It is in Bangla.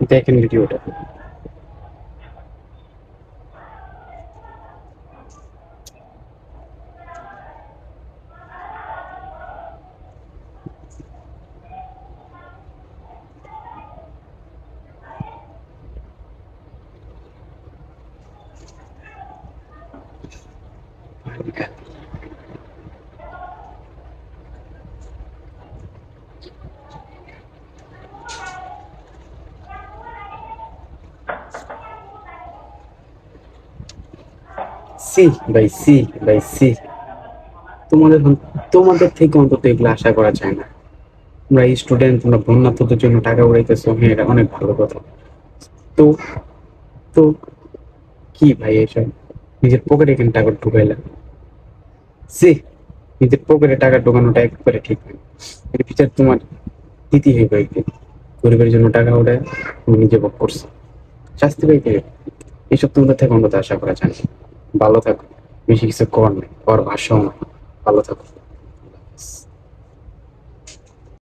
দেখেন ভিডিওটা। সি ভাই, সি ভাই, সি। তোমাদের তোমাদের থেকে অন্তত এগুলো আশা করা যায় না। তোমরা স্টুডেন্ট, তোমরা বন্যার্থদের জন্য টাকা উড়াইতেছো, হ্যাঁ এটা অনেক ভালো কথা। তো তো কি ভাই এসব? নিজের পকেটে কেন টাকা ঢুকাইলা? সি, নিজের পকেটে টাকা ঢোকানোটা একবারে ঠিক না। এর বিচার তোমার দিতে হইবে একদিন। গরিবের জন্য টাকা উঠায় তুমি নিজে ভোগ করছো, শাস্তি পাইতে হবে। এইসব তোমাদের থেকে অন্তত আশা করা যায় না। ভালো থাকো। বেশি কিছু কর নেই, কর ভাষ্যও না। ভালো থাকো।